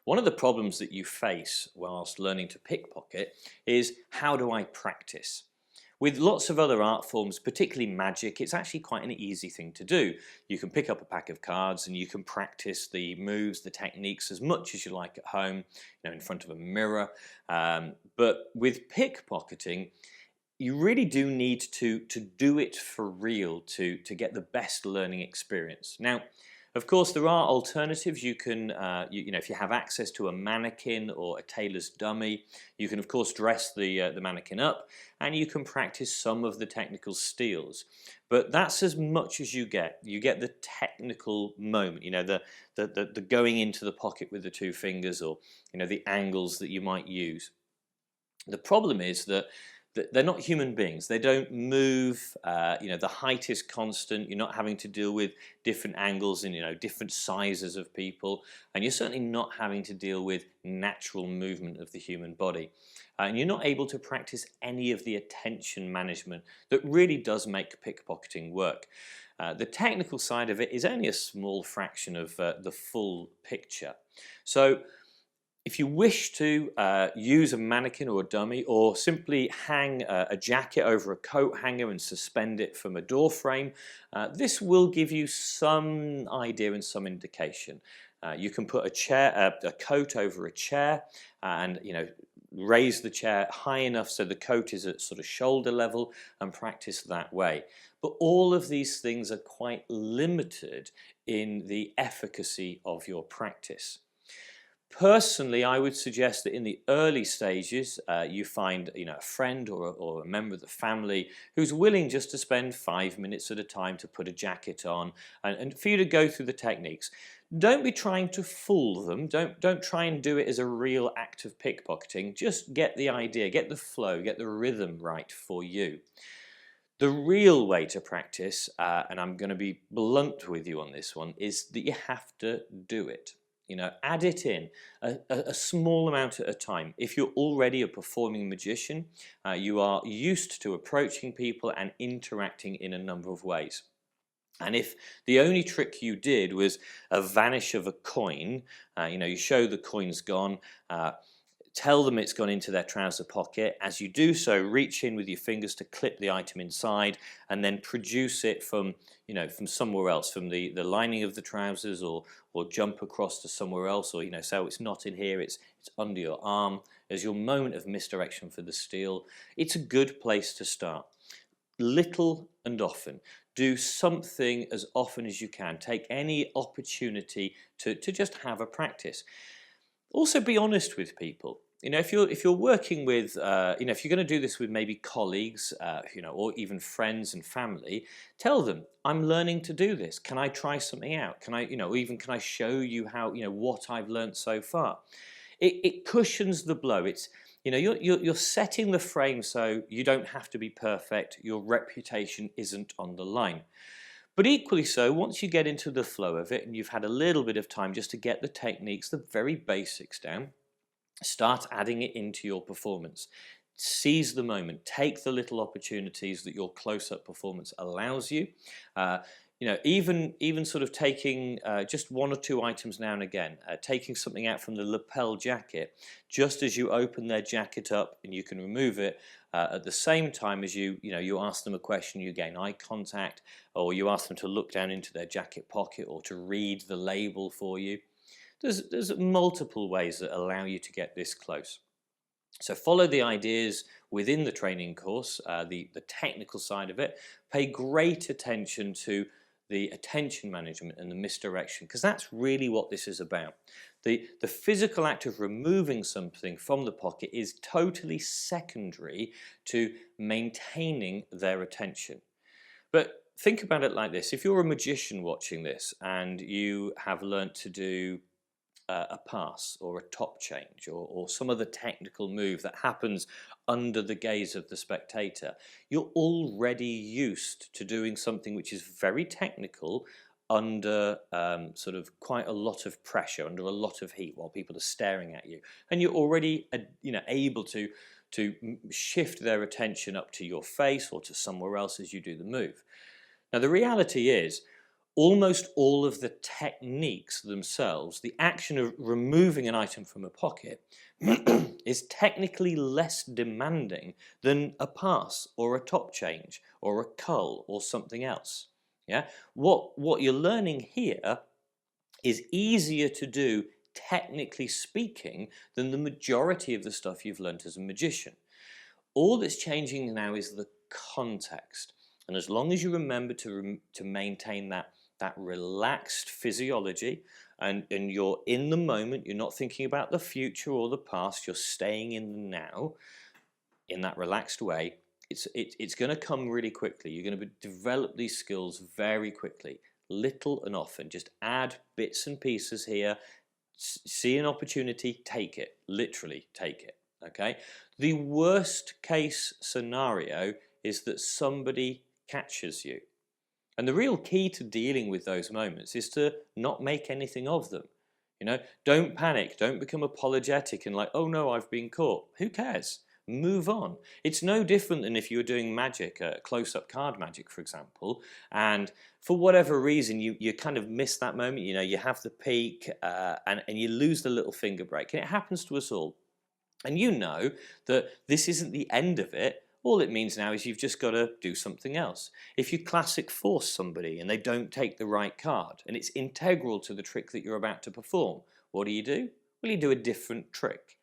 One of the problems that you face whilst learning to pickpocket is, how do I practice? With lots of other art forms, particularly magic, it's actually quite an easy thing to do. You can pick up a pack of cards and you can practice the moves, the techniques as much as you like at home, in front of a mirror. But with pickpocketing, you really do need to do it for real to get the best learning experience. Now, of course, there are alternatives. You can, if you have access to a mannequin or a tailor's dummy, you can of course dress the mannequin up, and you can practice some of the technical steals. But that's as much as you get. You get the technical moment. The going into the pocket with the two fingers, or the angles that you might use. The problem is that they're not human beings. They don't move. The height is constant. You're not having to deal with different angles and different sizes of people, and you're certainly not having to deal with natural movement of the human body. And you're not able to practice any of the attention management that really does make pickpocketing work. The technical side of it is only a small fraction of the full picture. So, if you wish to use a mannequin or a dummy, or simply hang a jacket over a coat hanger and suspend it from a door frame, this will give you some idea and some indication. You can put a coat over a chair, and raise the chair high enough so the coat is at sort of shoulder level, and practice that way. But all of these things are quite limited in the efficacy of your practice. Personally, I would suggest that in the early stages, you find a friend or a member of the family who's willing just to spend 5 minutes at a time to put a jacket on, and for you to go through the techniques. Don't be trying to fool them. Don't try and do it as a real act of pickpocketing. Just get the idea, get the flow, get the rhythm right for you. The real way to practice, and I'm going to be blunt with you on this one, is that you have to do it. Add it in a small amount at a time. If you're already a performing magician, you are used to approaching people and interacting in a number of ways. And if the only trick you did was a vanish of a coin, you show the coin's gone, tell them it's gone into their trouser pocket. As you do so, reach in with your fingers to clip the item inside, and then produce it from somewhere else, from the lining of the trousers, or jump across to somewhere else, or so it's not in here, it's under your arm as your moment of misdirection for the steal. It's a good place to start. Little and often. Do something as often as you can. Take any opportunity to just have a practice. Also, be honest with people. If you're working with, if you're going to do this with maybe colleagues, or even friends and family, tell them, I'm learning to do this. Can I try something out? Can I, or even can I show you how, what I've learned so far? It cushions the blow. It's, you're setting the frame so you don't have to be perfect. Your reputation isn't on the line. But equally so, once you get into the flow of it and you've had a little bit of time just to get the techniques, the very basics down, start adding it into your performance. Seize the moment. Take the little opportunities that your close-up performance allows you. Even sort of taking just one or two items now and again, taking something out from the lapel jacket, just as you open their jacket up and you can remove it, at the same time as you ask them a question, you gain eye contact, or you ask them to look down into their jacket pocket or to read the label for you. There's multiple ways that allow you to get this close. So follow the ideas within the training course, the technical side of it. Pay great attention to the attention management and the misdirection, because that's really what this is about. The physical act of removing something from the pocket is totally secondary to maintaining their attention. But think about it like this. If you're a magician watching this and you have learnt to do a pass or a top change, or some other technical move that happens under the gaze of the spectator, you're already used to doing something which is very technical under sort of quite a lot of pressure, under a lot of heat while people are staring at you, and you're already able to shift their attention up to your face or to somewhere else as you do the move. Now the reality is, Almost all of the techniques themselves, the action of removing an item from a pocket, is technically less demanding than a pass or a top change or a cull or something else. Yeah, what you're learning here is easier to do, technically speaking, than the majority of the stuff you've learnt as a magician. All that's changing now is the context, and as long as you remember to maintain that relaxed physiology, and you're in the moment, you're not thinking about the future or the past, you're staying in the now in that relaxed way, it's going to come really quickly. You're going to develop these skills very quickly, little and often. Just add bits and pieces here. See an opportunity, take it. Literally take it. Okay. The worst case scenario is that somebody catches you, and the real key to dealing with those moments is to not make anything of them. Don't panic. Don't become apologetic and like, oh no, I've been caught. Who cares? Move on. It's no different than if you were doing magic, close-up card magic, for example, and for whatever reason you kind of miss that moment. You have the peak, and you lose the little finger break, and it happens to us all. And you know that this isn't the end of it. All it means now is you've just got to do something else. If you classic force somebody and they don't take the right card, and it's integral to the trick that you're about to perform, what do? Well, you do a different trick.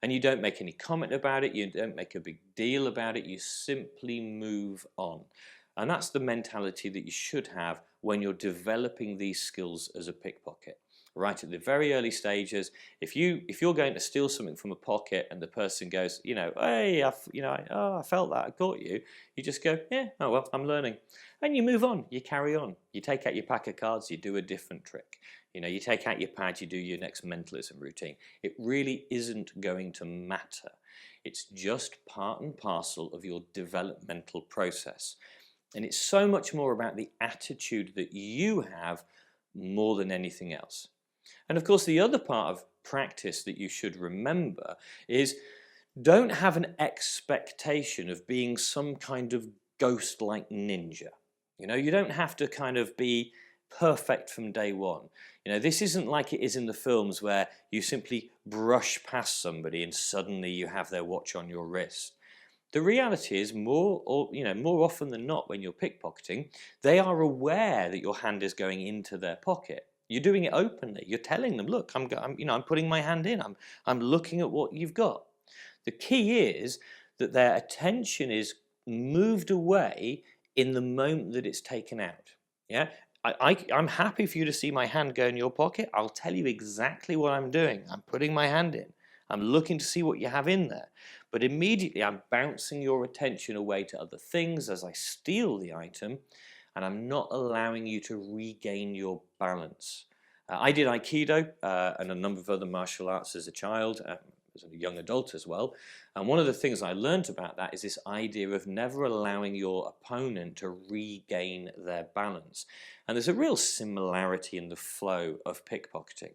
And you don't make any comment about it, you don't make a big deal about it, you simply move on. And that's the mentality that you should have when you're developing these skills as a pickpocket. Right at the very early stages, if you're going to steal something from a pocket and the person goes, hey, I felt that, I caught you, you just go, yeah, oh well, I'm learning, and you move on, you carry on, you take out your pack of cards, you do a different trick. You take out your pad, you do your next mentalism routine. It really isn't going to matter. It's just part and parcel of your developmental process. And it's so much more about the attitude that you have more than anything else. And of course, the other part of practice that you should remember is don't have an expectation of being some kind of ghost-like ninja. You don't have to kind of be perfect from day one. This isn't like it is in the films where you simply brush past somebody and suddenly you have their watch on your wrist. The reality is more often than not when you're pickpocketing, they are aware that your hand is going into their pocket. You're doing it openly. You're telling them, look, I'm putting my hand in. I'm looking at what you've got. The key is that their attention is moved away in the moment that it's taken out. Yeah. I'm happy for you to see my hand go in your pocket. I'll tell you exactly what I'm doing. I'm putting my hand in. I'm looking to see what you have in there. But immediately I'm bouncing your attention away to other things as I steal the item, and I'm not allowing you to regain your balance. I did Aikido and a number of other martial arts as a child, as a young adult as well. And one of the things I learned about that is this idea of never allowing your opponent to regain their balance. And there's a real similarity in the flow of pickpocketing.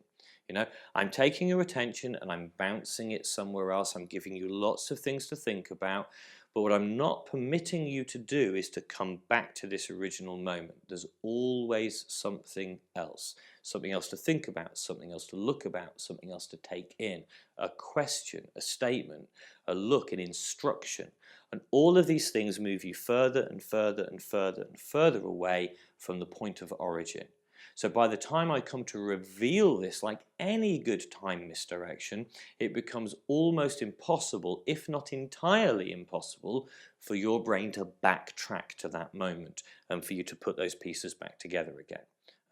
I'm taking your attention and I'm bouncing it somewhere else. I'm giving you lots of things to think about. But what I'm not permitting you to do is to come back to this original moment. There's always something else to think about, something else to look about, something else to take in, a question, a statement, a look, an instruction. And all of these things move you further and further and further and further away from the point of origin. So by the time I come to reveal this, like any good time misdirection, it becomes almost impossible, if not entirely impossible, for your brain to backtrack to that moment and for you to put those pieces back together again.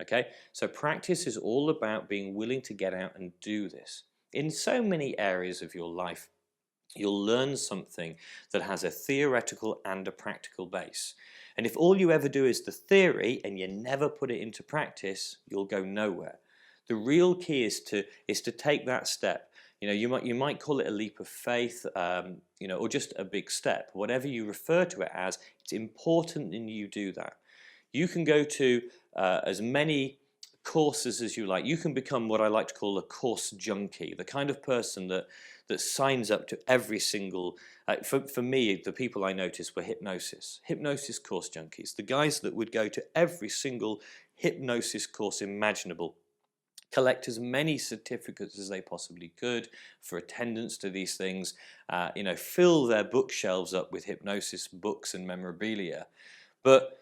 Okay, so practice is all about being willing to get out and do this. In so many areas of your life, you'll learn something that has a theoretical and a practical base. And if all you ever do is the theory and you never put it into practice, you'll go nowhere. The real key is to take that step. You might call it a leap of faith, or just a big step. Whatever you refer to it as, it's important that you do that. You can go to as many courses as you like. You can become what I like to call a course junkie, the kind of person that signs up to every single, for me, the people I noticed were hypnosis course junkies, the guys that would go to every single hypnosis course imaginable, collect as many certificates as they possibly could for attendance to these things, fill their bookshelves up with hypnosis books and memorabilia, but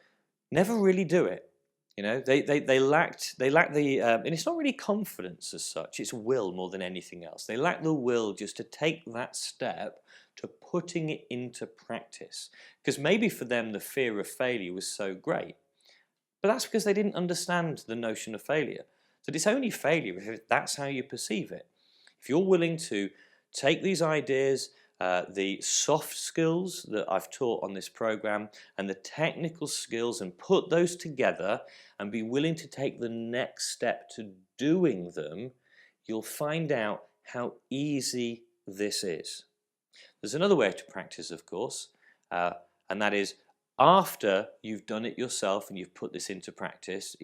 never really do it. They lacked the and it's not really confidence as such, it's will more than anything else. They lacked the will just to take that step to putting it into practice, because maybe for them the fear of failure was so great, but that's because they didn't understand the notion of failure. That it's only failure if that's how you perceive it. If you're willing to take these ideas, the soft skills that I've taught on this program and the technical skills, and put those together and be willing to take the next step to doing them, you'll find out how easy this is. There's another way to practice, of course, and that is after you've done it yourself and you've put this into practice,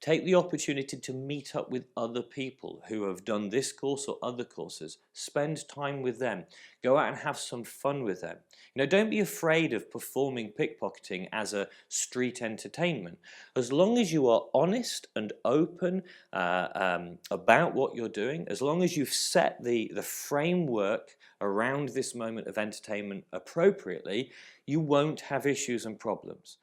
take the opportunity to meet up with other people who have done this course or other courses. Spend time with them. Go out and have some fun with them. Don't be afraid of performing pickpocketing as a street entertainment. As long as you are honest and open about what you're doing, as long as you've set the framework around this moment of entertainment appropriately, you won't have issues and problems.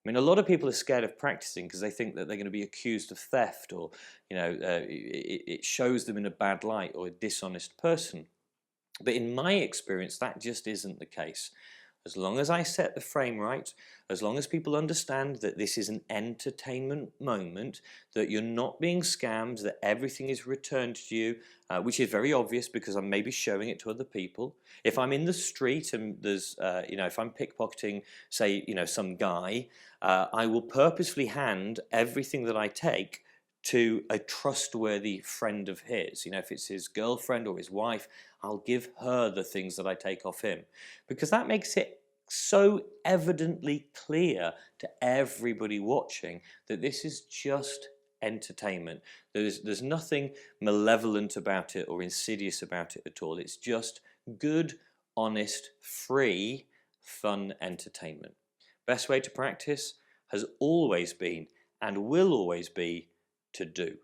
I mean, a lot of people are scared of practicing because they think that they're going to be accused of theft, or it shows them in a bad light, or a dishonest person. But in my experience, that just isn't the case. As long as I set the frame right, as long as people understand that this is an entertainment moment, that you're not being scammed, that everything is returned to you, which is very obvious because I'm maybe showing it to other people. If I'm in the street and there's, if I'm pickpocketing, say, some guy, I will purposefully hand everything that I take to a trustworthy friend of his. If it's his girlfriend or his wife, I'll give her the things that I take off him, because that makes it so evidently clear to everybody watching that this is just entertainment. There's nothing malevolent about it or insidious about it at all. It's just good, honest, free, fun entertainment. Best way to practice has always been and will always be to do.